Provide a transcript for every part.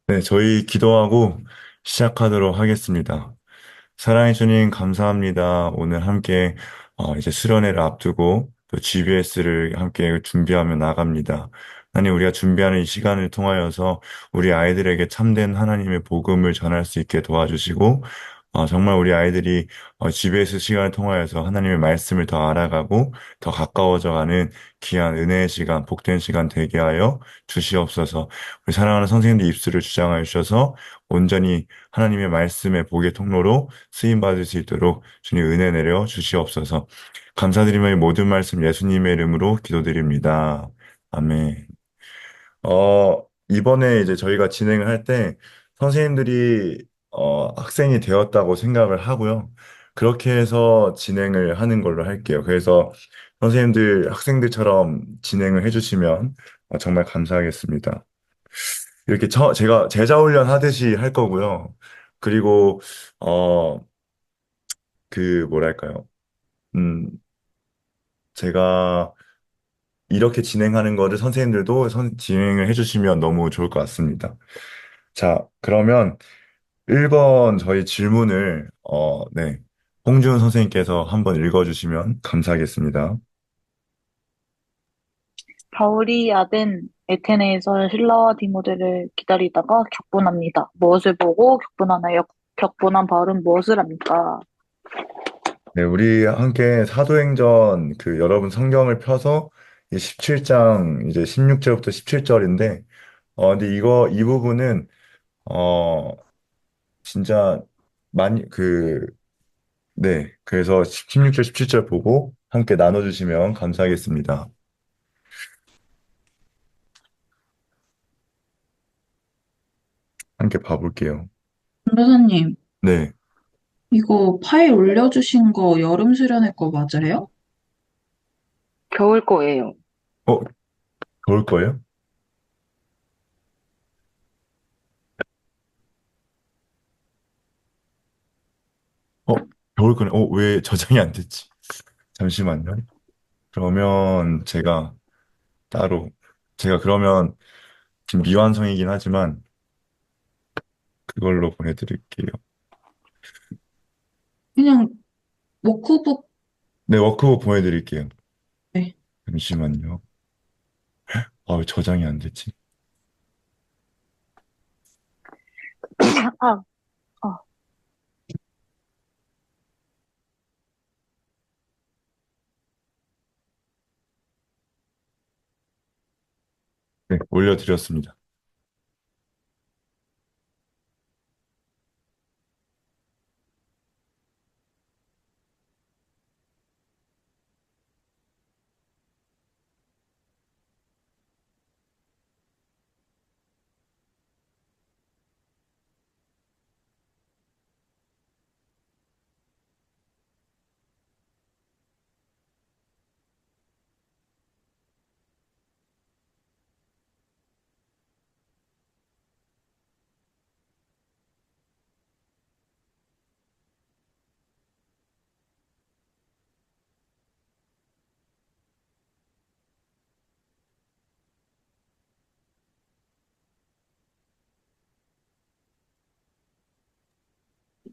네, 저희 기도하고 시작하도록 하겠습니다. 사랑해 주님, 감사합니다. 오늘 함께 이제 수련회를 앞두고 또 GBS를 함께 준비하며 나갑니다. 하나님, 우리가 준비하는 이 시간을 통하여서 우리 아이들에게 참된 하나님의 복음을 전할 수 있게 도와주시고, 정말 우리 아이들이 GBS 시간을 통하여서 하나님의 말씀을 더 알아가고 더 가까워져 가는 귀한 은혜의 시간, 복된 시간 되게 하여 주시옵소서. 우리 사랑하는 선생님들 입술을 주장하여 주셔서 온전히 하나님의 말씀의 복의 통로로 쓰임 받을 수 있도록 주님 은혜 내려 주시옵소서. 감사드리며 이 모든 말씀 예수님의 이름으로 기도드립니다. 아멘. 이번에 이제 저희가 진행을 할 때 선생님들이 학생이 되었다고 생각을 하고요. 그렇게 해서 진행을 하는 걸로 할게요. 그래서 선생님들, 학생들처럼 진행을 해주시면 정말 감사하겠습니다. 이렇게 제가 제자 훈련 하듯이 할 거고요. 그리고, 어, 뭐랄까요. 음, 제가 이렇게 진행하는 거를 선생님들도 진행을 해주시면 너무 좋을 것 같습니다. 자, 그러면 1번 저희 질문을, 네. 홍준 선생님께서 한번 읽어주시면 감사하겠습니다. 바울이 아덴 에테네에서 실라와 디모데를 기다리다가 격분합니다. 무엇을 보고 격분하나요? 격분한 바울은 무엇을 합니까? 네, 우리 함께 사도행전 여러분 성경을 펴서 17장 이제 16절부터 17절인데, 근데 이 부분은, 어, 진짜 많이, 네. 그래서 16절, 17절 보고 함께 나눠주시면 감사하겠습니다. 함께 봐볼게요. 변호사님, 네. 이거 파일 올려주신 거 여름 수련회 거 맞아요? 겨울 거예요. 어, 좋을 거예요? 어, 겨울 거네. 왜 저장이 안 됐지? 잠시만요. 그러면 따로, 제가 그러면 지금 미완성이긴 하지만 그걸로 보내드릴게요. 그냥 워크북, 네, 워크북 보내드릴게요. 네. 잠시만요. 왜 저장이 안 됐지? 아, 어, 네, 올려드렸습니다.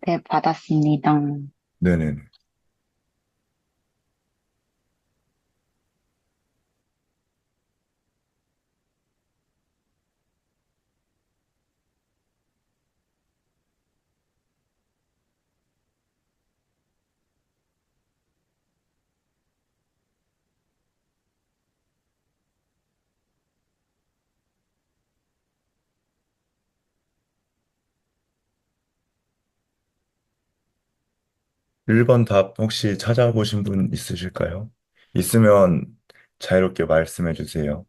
네, 받았습니다. 네네네. 1번 답 혹시 찾아보신 분 있으실까요? 있으면 자유롭게 말씀해 주세요.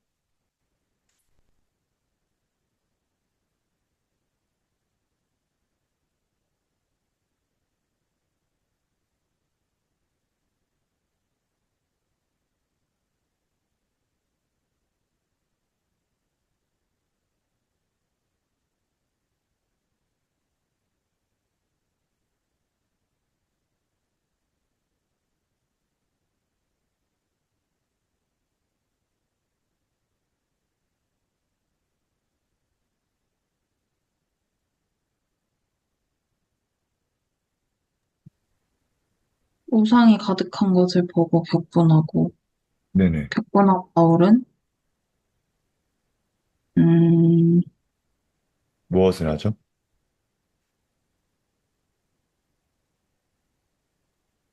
우상이 가득한 것을 보고 격분하고, 네네. 격분한 바울은, 음, 무엇을 하죠?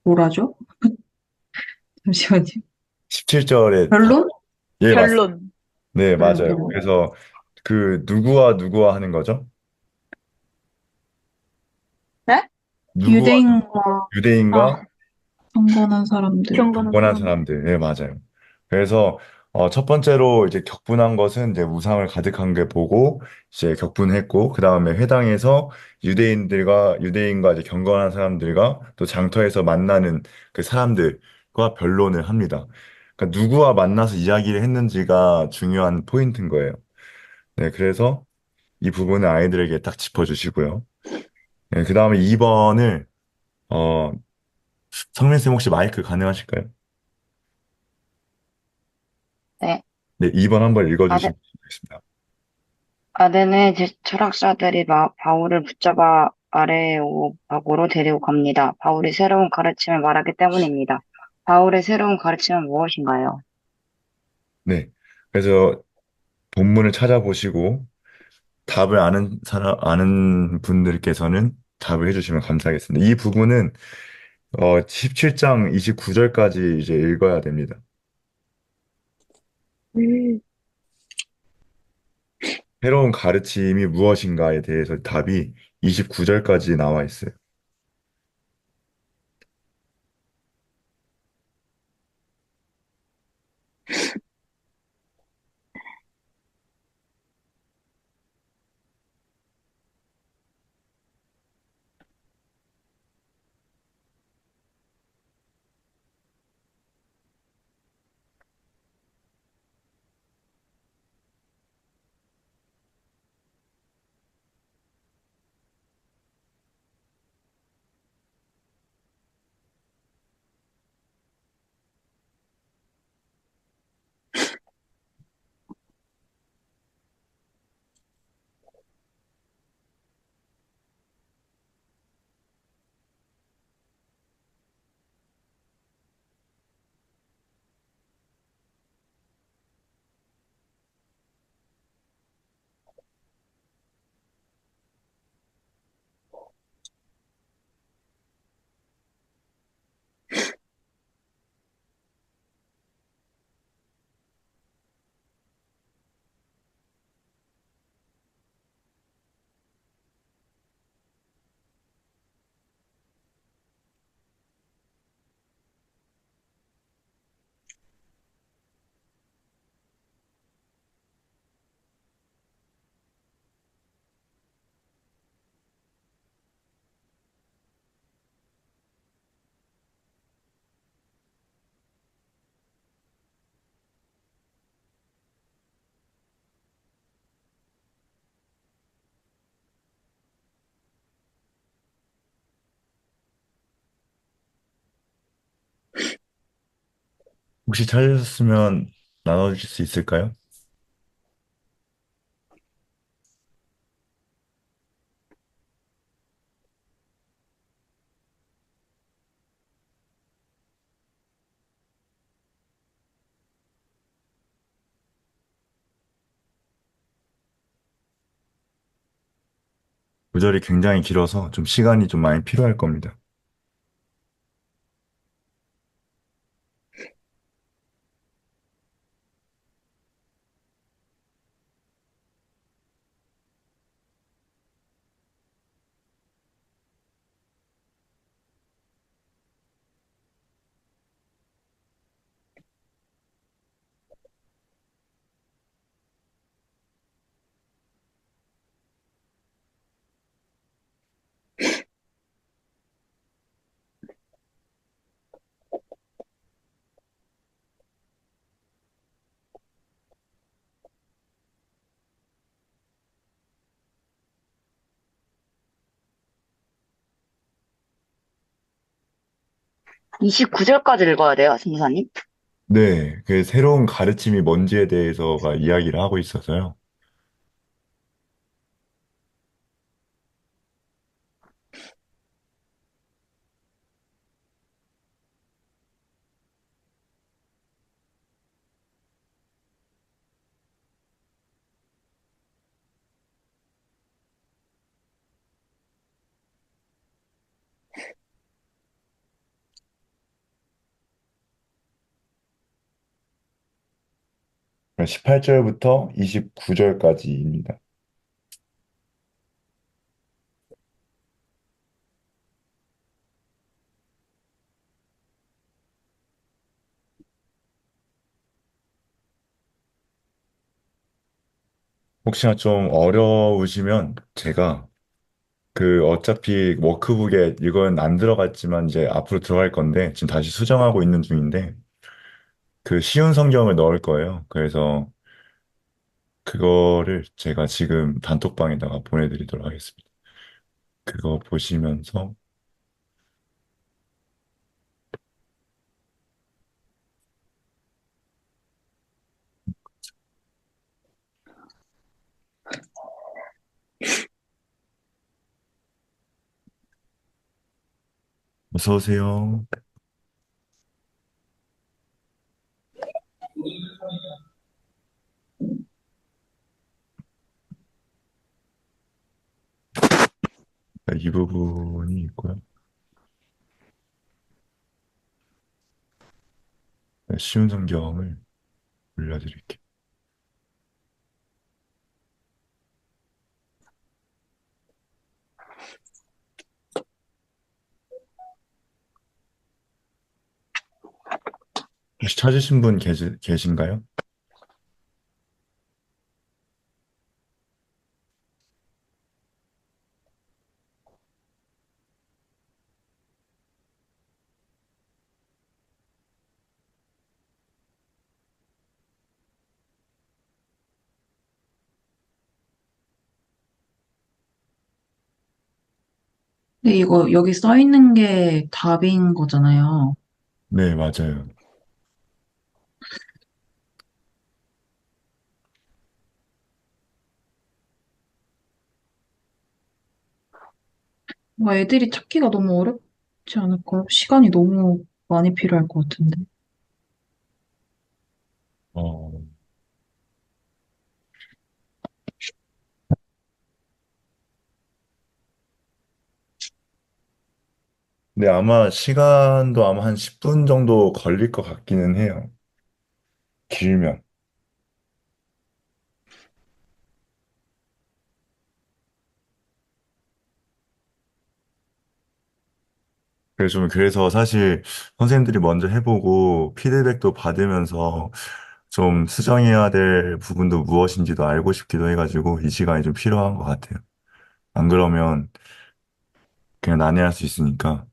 뭐라죠? 잠시만요. 17절에 결론? 예, 맞습니다. 결론. 네, 결론, 맞아요. 결론. 그래서 그 누구와 누구와 하는 거죠? 네? 누구와 유대인과 유대인과 아, 경건한 사람들. 경건한 격분한 사람들. 사람들. 네, 맞아요. 그래서 첫 번째로 이제 격분한 것은 이제 우상을 가득한 게 보고 이제 격분했고 그 다음에 회당에서 유대인과 이제 경건한 사람들과 또 장터에서 만나는 그 사람들과 변론을 합니다. 그러니까 누구와 만나서 이야기를 했는지가 중요한 포인트인 거예요. 네, 그래서 이 부분을 아이들에게 딱 짚어주시고요. 네, 그 다음에 2번을 성민쌤 혹시 마이크 가능하실까요? 네. 네, 2번 한번 아데, 읽어주시면 좋겠습니다. 아덴의 철학자들이 바울을 붙잡아 아레오파고로 데리고 갑니다. 바울이 새로운 가르침을 말하기 때문입니다. 바울의 새로운 가르침은 무엇인가요? 네. 그래서 본문을 찾아보시고 답을 아는 분들께서는 답을 해주시면 감사하겠습니다. 이 부분은 17장 29절까지 이제 읽어야 됩니다. 음. 새로운 가르침이 무엇인가에 대해서 답이 29절까지 나와 있어요. 혹시 찾으셨으면 나눠주실 수 있을까요? 구절이 굉장히 길어서 좀 시간이 좀 많이 필요할 겁니다. 이 29절까지 읽어야 돼요, 선생님? 네, 그 새로운 가르침이 뭔지에 대해서가 이야기를 하고 있어서요. 18절부터 29절까지입니다. 혹시나 좀 어려우시면 제가 그 어차피 워크북에 이건 안 들어갔지만 이제 앞으로 들어갈 건데 지금 다시 수정하고 있는 중인데 그 쉬운 성경을 넣을 거예요. 그래서 그거를 제가 지금 단톡방에다가 보내드리도록 하겠습니다. 그거 보시면서 어서 오세요. 이 부분이 있고요. 네, 쉬운 성경을 올려드릴게요. 혹시 찾으신 분 계신가요? 근데 이거 여기 써 있는 게 답인 거잖아요. 네, 맞아요. 애들이 찾기가 너무 어렵지 않을까요? 시간이 너무 많이 필요할 것 같은데. 어, 근데 아마 시간도 아마 한 10분 정도 걸릴 것 같기는 해요. 길면. 그래서 사실 선생님들이 먼저 해보고 피드백도 받으면서 좀 수정해야 될 부분도 무엇인지도 알고 싶기도 해가지고 이 시간이 좀 필요한 것 같아요. 안 그러면 그냥 난해할 수 있으니까.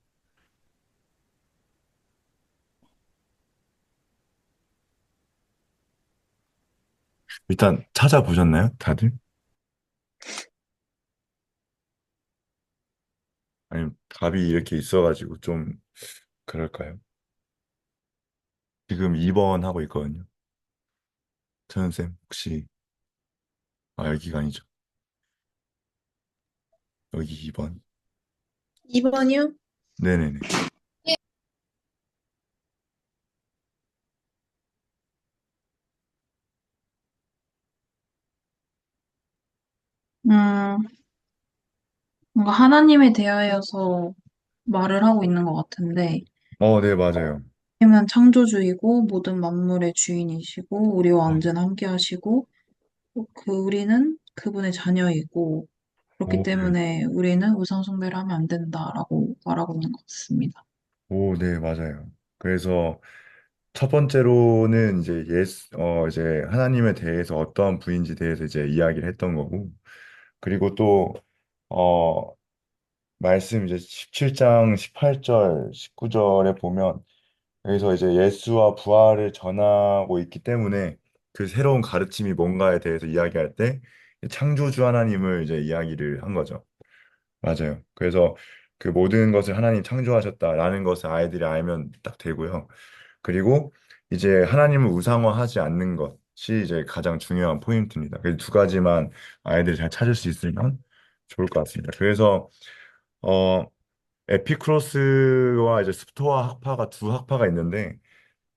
일단 찾아보셨나요? 다들? 아니, 답이 이렇게 있어가지고 좀 그럴까요? 지금 2번 하고 있거든요. 천은쌤, 혹시, 여기가 아니죠. 여기 2번. 2번이요? 네네네. 음, 뭔가 하나님에 대하여서 말을 하고 있는 것 같은데, 네, 맞아요. 하나님은 창조주이고 모든 만물의 주인이시고 우리와 아, 언제나 함께 하시고 우리는 그분의 자녀이고 그렇기 네. 때문에 우리는 우상 숭배를 하면 안 된다라고 말하고 있는 것 같습니다. 네, 맞아요. 그래서 첫 번째로는 이제 하나님에 대해서 어떠한 부인지 대해서 이제 이야기를 했던 거고, 그리고 또, 어, 말씀 이제 17장 18절, 19절에 보면, 여기서 이제 예수와 부활을 전하고 있기 때문에 그 새로운 가르침이 뭔가에 대해서 이야기할 때 창조주 하나님을 이제 이야기를 한 거죠. 맞아요. 그래서 그 모든 것을 하나님 창조하셨다라는 것을 아이들이 알면 딱 되고요. 그리고 이제 하나님을 우상화하지 않는 것이 이제 가장 중요한 포인트입니다. 그래서 두 가지만 아이들이 잘 찾을 수 있으면 좋을 것 같습니다. 그래서 어 에피크로스와 이제 스토아 학파가 두 학파가 있는데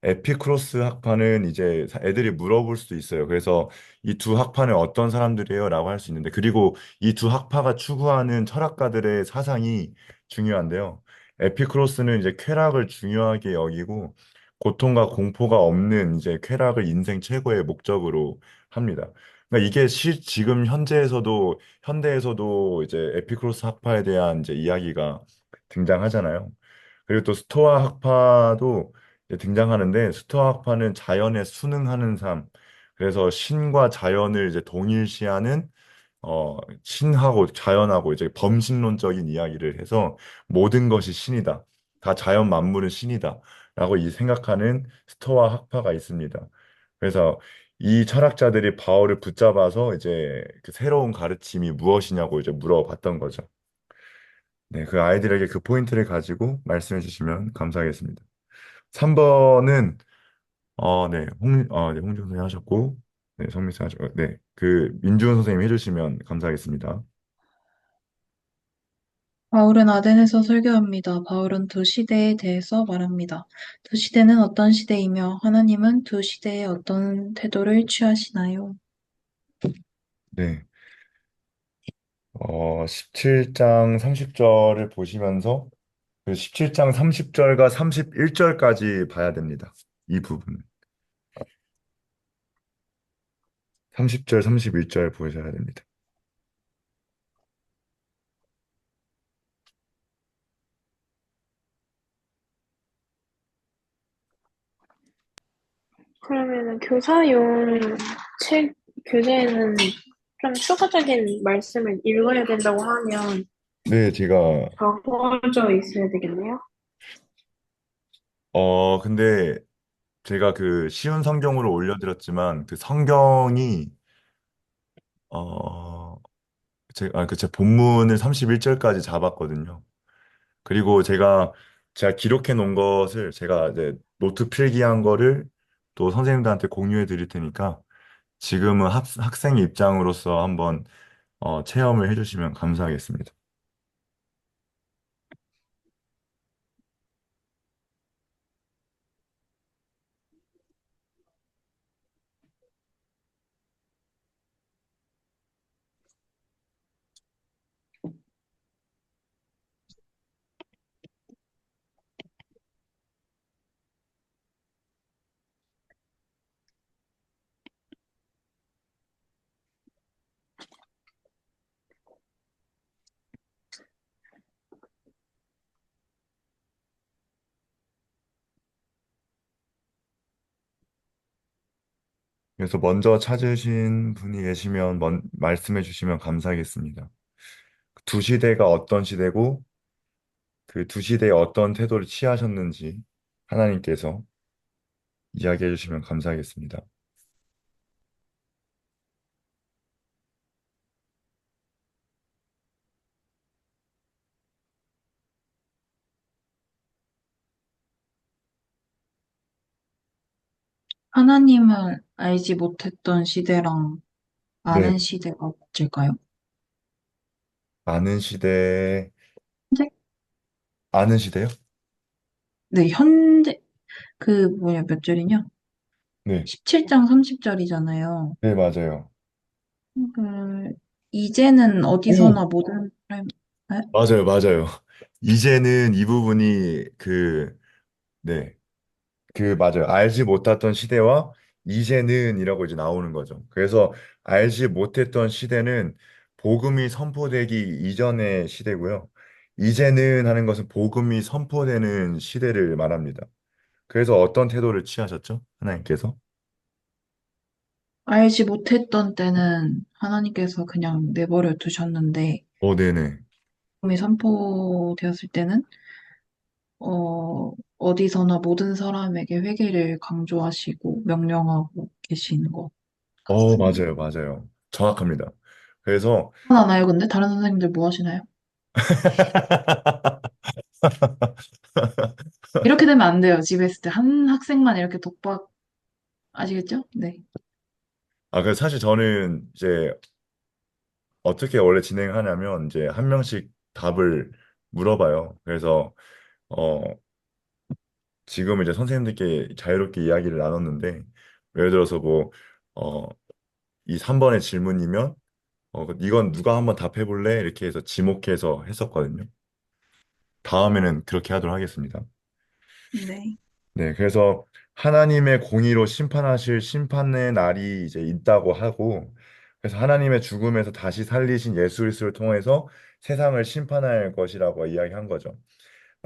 에피크로스 학파는 이제 애들이 물어볼 수도 있어요. 그래서 이 두 학파는 어떤 사람들이에요? 라고 할 수 있는데, 그리고 이 두 학파가 추구하는 철학가들의 사상이 중요한데요. 에피크로스는 이제 쾌락을 중요하게 여기고, 고통과 공포가 없는 이제 쾌락을 인생 최고의 목적으로 합니다. 그러니까 이게 지금 현대에서도 이제 에피쿠로스 학파에 대한 이제 이야기가 등장하잖아요. 그리고 또 스토아 학파도 이제 등장하는데 스토아 학파는 자연에 순응하는 삶. 그래서 신과 자연을 이제 동일시하는 신하고 자연하고 이제 범신론적인 이야기를 해서 모든 것이 신이다. 다 자연 만물은 신이다. 라고 이 생각하는 스토아 학파가 있습니다. 그래서 이 철학자들이 바울을 붙잡아서 이제 그 새로운 가르침이 무엇이냐고 이제 물어봤던 거죠. 네, 그 아이들에게 그 포인트를 가지고 말씀해 주시면 감사하겠습니다. 3번은 네, 홍준 선생님 하셨고, 네, 성민씨 하셨고, 네, 그 민주훈 선생님 해주시면 감사하겠습니다. 바울은 아덴에서 설교합니다. 바울은 두 시대에 대해서 말합니다. 두 시대는 어떤 시대이며 하나님은 두 시대에 어떤 태도를 취하시나요? 네, 17장 30절을 보시면서 그 17장 30절과 31절까지 봐야 됩니다. 이 부분. 30절, 31절 보셔야 됩니다. 그러면은 책, 교재에는 좀 추가적인 말씀을 읽어야 된다고 하면 네, 제가, 적어져 있어야 되겠네요. 근데 제가 그 쉬운 성경으로 올려드렸지만 그 성경이, 어, 제 본문을 31절까지 잡았거든요. 그리고 제가 기록해 놓은 것을 제가 이제 노트 필기한 거를 또 선생님들한테 공유해 드릴 테니까 지금은 학생 입장으로서 한번 체험을 해주시면 감사하겠습니다. 그래서 먼저 찾으신 분이 계시면 말씀해 주시면 감사하겠습니다. 두 시대가 어떤 시대고 그 두 시대에 어떤 태도를 취하셨는지 하나님께서 이야기해 주시면 감사하겠습니다. 하나님을 알지 못했던 시대랑 네, 아는 시대가 어쩔까요? 아는 시대, 현재? 아는 시대요? 네, 현재, 몇 절이냐? 네, 17장 30절이잖아요. 네, 맞아요. 이제는 오, 어디서나 모든 사람, 에? 맞아요, 맞아요. 이제는 이 부분이 네, 맞아요. 알지 못했던 시대와 이제는이라고 이제 나오는 거죠. 그래서 알지 못했던 시대는 복음이 선포되기 이전의 시대고요. 이제는 하는 것은 복음이 선포되는 시대를 말합니다. 그래서 어떤 태도를 취하셨죠? 하나님께서? 알지 못했던 때는 하나님께서 그냥 내버려 두셨는데, 네네. 복음이 선포되었을 때는, 어디서나 모든 사람에게 회개를 강조하시고 명령하고 계신 것 같습니다. 맞아요, 맞아요. 정확합니다. 그래서, 하나나요, 근데? 다른 선생님들 뭐 하시나요? 이렇게 되면 안 돼요. 집에 있을 때 한 학생만 이렇게 독박, 아시겠죠? 네. 그래서 사실 저는 이제 어떻게 원래 진행하냐면 이제 한 명씩 답을 물어봐요. 그래서 어 지금 이제 선생님들께 자유롭게 이야기를 나눴는데 예를 들어서 이 3번의 질문이면 이건 누가 한번 답해 볼래? 이렇게 해서 지목해서 했었거든요. 다음에는 그렇게 하도록 하겠습니다. 네. 네, 그래서 하나님의 공의로 심판하실 심판의 날이 이제 있다고 하고, 그래서 하나님의 죽음에서 다시 살리신 예수 그리스도를 통해서 세상을 심판할 것이라고 이야기한 거죠.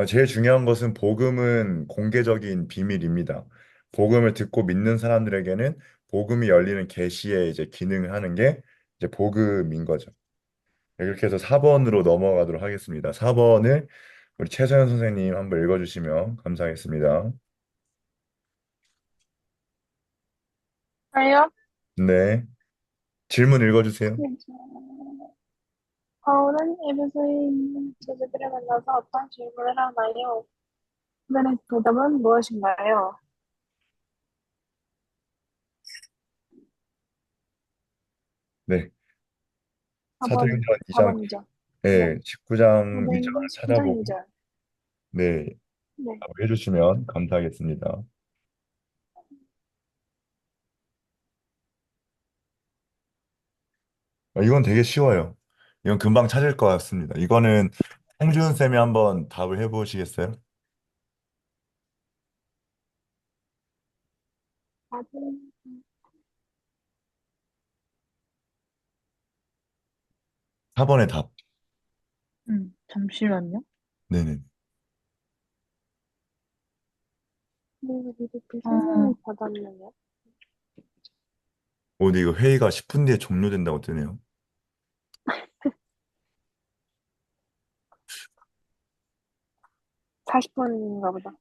제일 중요한 것은 복음은 공개적인 비밀입니다. 복음을 듣고 믿는 사람들에게는 복음이 열리는 계시의 이제 기능을 하는 게 이제 복음인 거죠. 네, 이렇게 해서 4번으로 넘어가도록 하겠습니다. 4번을 우리 최소연 선생님 한번 읽어주시면 감사하겠습니다. 아요? 네. 질문 읽어주세요. 바울은 에베소에 있는 제자들을 만나서 어떤 질문을 하나요? 그들의 대답은 무엇인가요? 네. 4번, 사도행전 2장, 4번이죠. 네. 네, 19장 2절을 사도행전 찾아보고, 19장 2절. 네, 네. 해주시면 감사하겠습니다. 이건 되게 쉬워요. 이건 금방 찾을 것 같습니다. 이거는 홍지훈 쌤이 한번 답을 해보시겠어요? 4번, 4번의 답. 잠시만요. 네네. 그리고 이렇게 성령을 어, 받았느냐? 근데 이거 회의가 10분 뒤에 종료된다고 뜨네요. 40번인가 보다.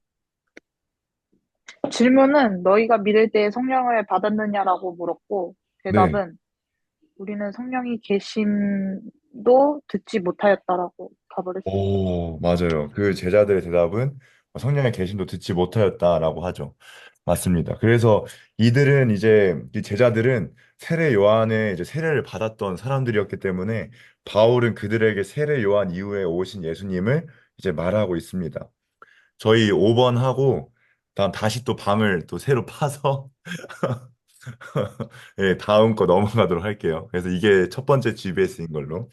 질문은 너희가 믿을 때 성령을 받았느냐라고 물었고, 네. 대답은 우리는 성령이 계심도 듣지 못하였다라고 답을 했습니다. 오, 맞아요. 그 제자들의 대답은 성령의 계심도 듣지 못하였다라고 하죠. 맞습니다. 그래서 이들은 이제 이 제자들은 세례 요한의 이제 세례를 받았던 사람들이었기 때문에 바울은 그들에게 세례 요한 이후에 오신 예수님을 이제 말하고 있습니다. 저희 5번 하고 다음 다시 또 방을 또 새로 파서 예, 다음 거 넘어가도록 할게요. 그래서 이게 첫 번째 GBS인 걸로.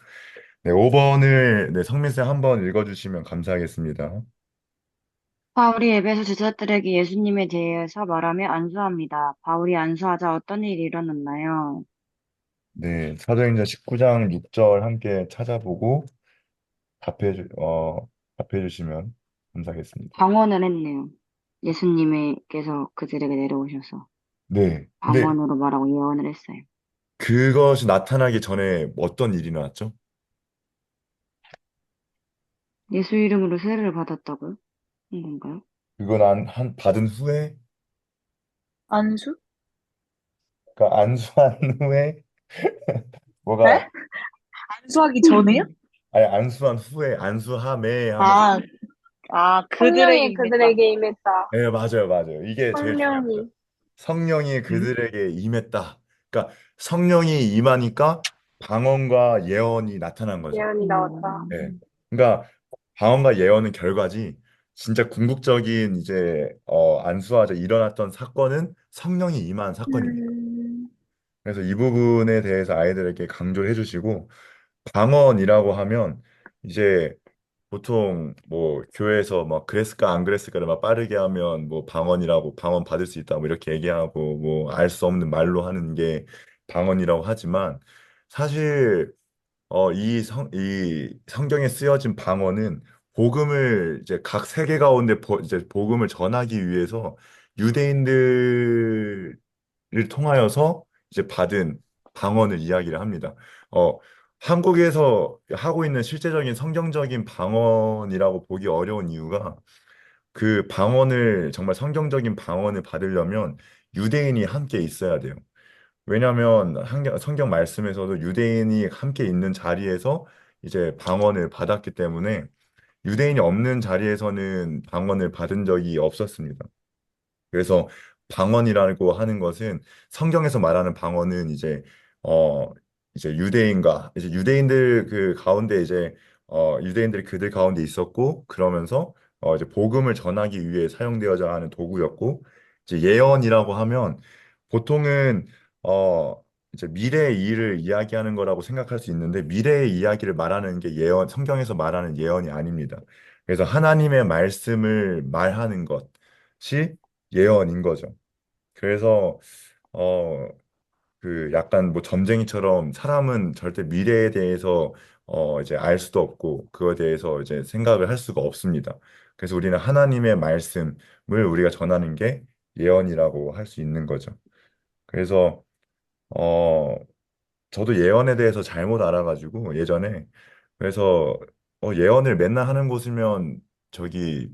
네, 5번을 네, 성민쌤 한번 읽어주시면 감사하겠습니다. 바울이 에베소 제자들에게 예수님에 대해서 말하며 안수합니다. 바울이 안수하자 어떤 일이 일어났나요? 네, 사도행전 19장 6절 함께 찾아보고 답해 주시면 감사하겠습니다. 방언을 했네요. 예수님께서 그들에게 내려오셔서 네, 근데 방언으로 말하고 예언을 했어요. 그것이 나타나기 전에 어떤 일이 나왔죠? 예수 이름으로 세례를 받았다고요? 한 건가요? 그건 받은 후에, 안수? 그러니까 안수한 후에 뭐가, 에? 안수하기 전에요? 아니, 안수한 후에, 안수함에 하면서, 아, 그들에게 성령이 임했다. 그들에게 임했다. 네, 맞아요, 맞아요. 이게 제일 중요합니다. 성령이 성령이 음? 그들에게 임했다. 그러니까 성령이 임하니까 방언과 예언이 나타난 거죠. 예언이 나왔다. 예. 그러니까 방언과 예언은 결과지 진짜 궁극적인 이제 안수하자 일어났던 사건은 성령이 임한 사건입니다. 음, 그래서 이 부분에 대해서 아이들에게 강조를 해주시고 방언이라고 하면 이제 보통 뭐 교회에서 막 그랬을까 안 그랬을까를 막 빠르게 하면 뭐 방언이라고 방언 받을 수 있다 뭐 이렇게 얘기하고 뭐 알 수 없는 말로 하는 게 방언이라고 하지만 사실 이 성경에 쓰여진 방언은 복음을 이제 각 세계 가운데 이제 복음을 전하기 위해서 유대인들을 통하여서 이제 받은 방언을 이야기를 합니다. 어, 한국에서 하고 있는 실제적인 성경적인 방언이라고 보기 어려운 이유가 그 방언을 정말 성경적인 방언을 받으려면 유대인이 함께 있어야 돼요. 왜냐하면 성경 말씀에서도 유대인이 함께 있는 자리에서 이제 방언을 받았기 때문에 유대인이 없는 자리에서는 방언을 받은 적이 없었습니다. 그래서 방언이라고 하는 것은 성경에서 말하는 방언은 어 이제 유대인과 이제 유대인들 그 가운데 이제 유대인들이 그들 가운데 있었고 그러면서 이제 복음을 전하기 위해 사용되어야 하는 도구였고 이제 예언이라고 하면 보통은 이제 미래의 일을 이야기하는 거라고 생각할 수 있는데 미래의 이야기를 말하는 게 성경에서 말하는 예언이 아닙니다. 그래서 하나님의 말씀을 말하는 것이 예언인 거죠. 그래서 어, 그 약간 뭐 점쟁이처럼 사람은 절대 미래에 대해서 이제 알 수도 없고 그거에 대해서 이제 생각을 할 수가 없습니다. 그래서 우리는 하나님의 말씀을 우리가 전하는 게 예언이라고 할 수 있는 거죠. 그래서 어, 저도 예언에 대해서 잘못 알아가지고 예전에 그래서 예언을 맨날 하는 곳이면 저기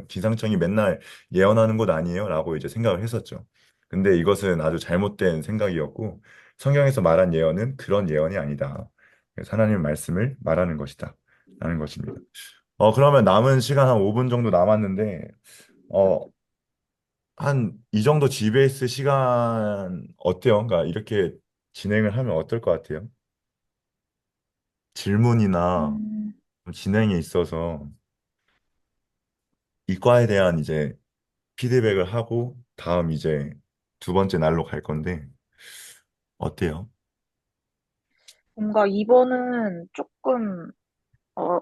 기상청이 맨날 예언하는 곳 아니에요?라고 이제 생각을 했었죠. 근데 이것은 아주 잘못된 생각이었고 성경에서 말한 예언은 그런 예언이 아니다. 그래서 하나님의 말씀을 말하는 것이다. 라는 것입니다. 그러면 남은 시간 한 5분 정도 남았는데 어, 한 이 정도 GBS 시간 어때요? 그러니까 이렇게 진행을 하면 어떨 것 같아요? 질문이나 음, 진행에 있어서 이과에 대한 이제 피드백을 하고 다음 이제 두 번째 날로 갈 건데 어때요? 뭔가 이번은 조금, 어,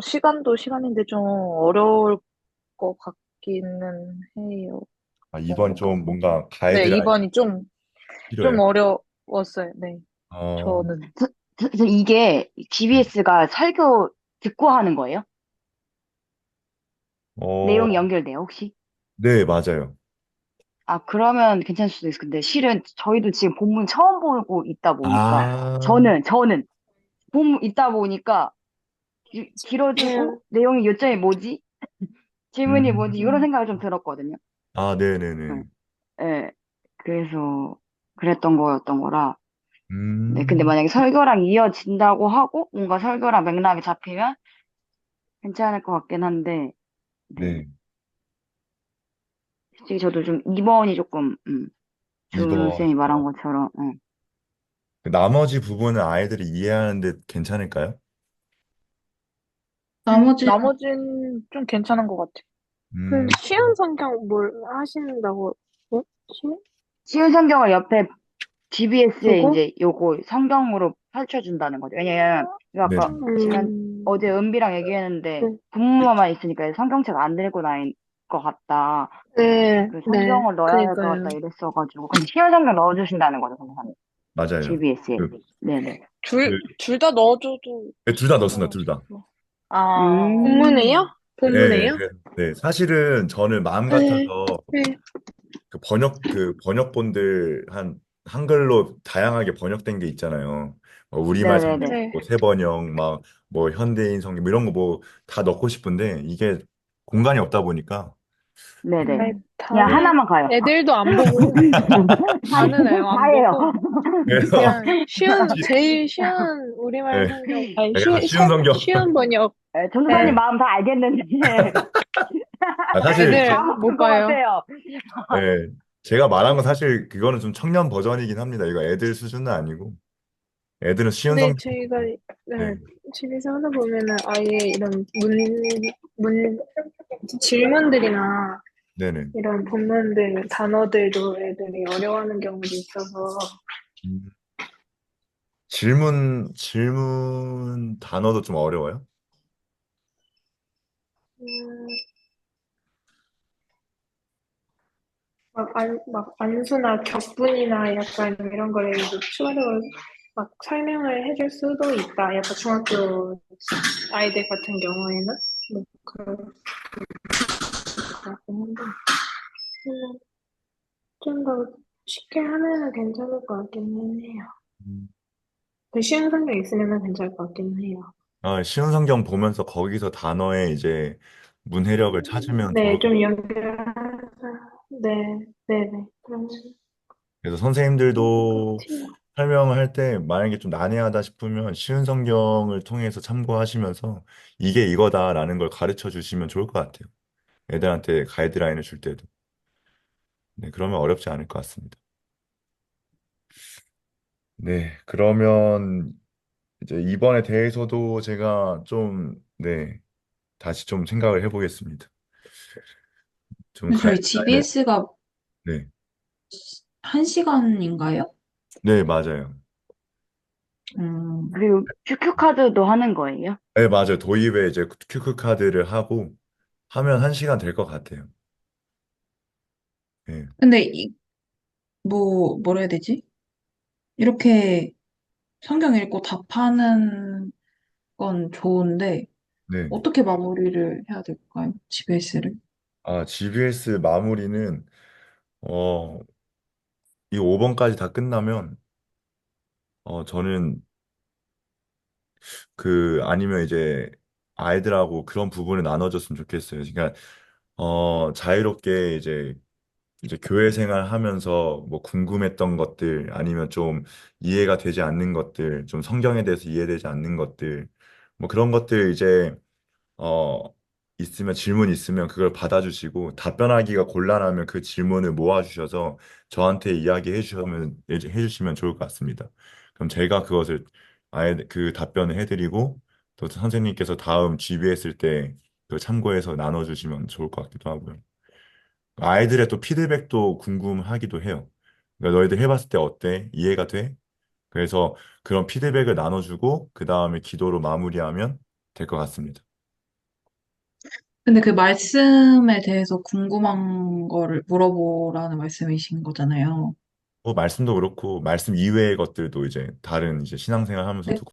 시간도 시간인데 좀 어려울 것 같기는 해요. 아, 이번 뭔가. 좀 뭔가 네, 가이드라인 이번이 좀 필요해요? 어려웠어요. 네, 어, 저는. 그래서 이게 네. GBS가 설교 듣고 하는 거예요? 어, 내용이 연결돼요, 혹시? 네, 맞아요. 아, 그러면 괜찮을 수도 있어. 근데 실은 저희도 지금 본문 처음 보고 있다 보니까, 아, 저는 본문 있다 보니까 길어지고, 네. 내용이 요점이 뭐지? 질문이 뭐지? 이런 음, 생각이 좀 들었거든요. 아, 네네네. 네. 네. 그래서 그랬던 거였던 거라. 네, 근데 음, 만약에 설교랑 이어진다고 하고, 뭔가 설교랑 맥락이 잡히면 괜찮을 것 같긴 한데, 네. 네. 솔직히 저도 좀 2번이 조금, 이번 주쌤이 말한 것처럼, 그 나머지 부분은 아이들이 이해하는데 괜찮을까요? 나머지 나머지는 좀 괜찮은 것 같아요. 그 음, 쉬운 성경 뭘 하신다고? 네? 쉬운? 쉬운 성경을 옆에 GBS에 두고? 이제 요거 성경으로 펼쳐준다는 거죠. 왜냐면, 이거 네. 아까 어제 은비랑 얘기했는데, 네. 부모만 있으니까 성경책 안 들고 다닐 것 같다. 네, 그 네, 성경을 넣어야 될 것 그니까요. 같다 이랬어가지고. 근데 쉬운 성경 넣어주신다는 거죠, 선생님. 맞아요. GBS에. 그, 네네. 둘 다 넣어줘도 둘 다 넣습니다, 둘 다. 상관없어서. 아, 본문에요? 음, 네, 본문에요? 네. 사실은 저는 마음 네, 같아서 네, 그 번역본들 한글로 다양하게 번역된 게 있잖아요. 우리말 성경, 네네네. 네. 뭐 새번역, 막 뭐 현대인 성경, 뭐 이런 거 뭐 다 넣고 싶은데 이게 공간이 없다 보니까 네네. 아이, 음, 그냥 다는, 하나만 가요. 애들도 안 보고, 다는 애 안 다예요. 보고, 그래서 그냥 제일 쉬운 우리말 네, 성경, 아니, 약간 쉬운 성경. 쉬운 번역, 전도사님 예, 마음 다 알겠는데. 사실 애들 다 못 먹을 것 봐요. 같아요. 네, 제가 말한 건 사실 그거는 좀 청년 버전이긴 합니다. 이거 애들 수준은 아니고 애들은 쉬운 근데 성경. 저희가, 네, 네, 집에서 하다 보면은 아예 이런 문, 질문들이나 네네. 이런 본문들, 단어들도 애들이 어려워하는 경우도 있어서, 음, 질문 단어도 좀 어려워요? 음, 막 안수나 격분이나 약간 이런 거를 이제 추가로 막 설명을 해줄 수도 있다. 약간 중학교 아이들 같은 경우에는. 뭐, 그럴 것 같긴 한데. 좀 더 쉽게 하면은 괜찮을 것 같기는 해요. 음. 그 쉬운 성경 있으면은 괜찮을 것 같기는 해요. 쉬운 성경 보면서 거기서 단어의 이제 문해력을 찾으면 좋을 네, 것 좀 같아요. 연결해서, 네, 네네. 그러면 그래서 좋을 것 선생님들도 같아요. 설명을 할 때 만약에 좀 난해하다 싶으면 쉬운 성경을 통해서 참고하시면서 이게 이거다라는 걸 가르쳐 주시면 좋을 것 같아요. 애들한테 가이드라인을 줄 때도. 네, 그러면 어렵지 않을 것 같습니다. 네, 그러면 이제 이번에 대해서도 제가 좀, 네, 다시 좀 생각을 해보겠습니다. 좀 저희 가이드라인을, GBS가 네, 1시간인가요? 네, 맞아요. 그리고 QQ 카드도 하는 거예요? 네, 맞아요. 도입에 이제 QQ 카드를 하고 하면 1시간 될 것 같아요. 네, 근데 뭐라 해야 되지? 이렇게 성경 읽고 답하는 건 좋은데, 네. 어떻게 마무리를 해야 될까요? GBS를? 아, GBS 마무리는, 어, 이 5번까지 다 끝나면, 저는 아니면 이제 아이들하고 그런 부분을 나눠줬으면 좋겠어요. 그러니까, 자유롭게 이제 교회 생활 하면서 뭐 궁금했던 것들 아니면 좀 이해가 되지 않는 것들, 좀 성경에 대해서 이해되지 않는 것들, 뭐 그런 것들 이제 어 있으면 질문 있으면 그걸 받아주시고 답변하기가 곤란하면 그 질문을 모아주셔서 저한테 이야기해 주시면 해주시면 좋을 것 같습니다. 그럼 제가 그것을 아예 그 답변을 해드리고 또 선생님께서 다음 GB했을 때 그 참고해서 나눠주시면 좋을 것 같기도 하고요. 아이들의 또 피드백도 궁금하기도 해요. 그러니까 너희들 해봤을 때 어때? 이해가 돼? 그래서 그런 피드백을 나눠주고 그 다음에 기도로 마무리하면 될 것 같습니다. 근데 그 말씀에 대해서 궁금한 거를 물어보라는 말씀이신 거잖아요. 뭐 말씀도 그렇고 말씀 이외의 것들도 이제 다른 이제 신앙생활 하면서 네, 도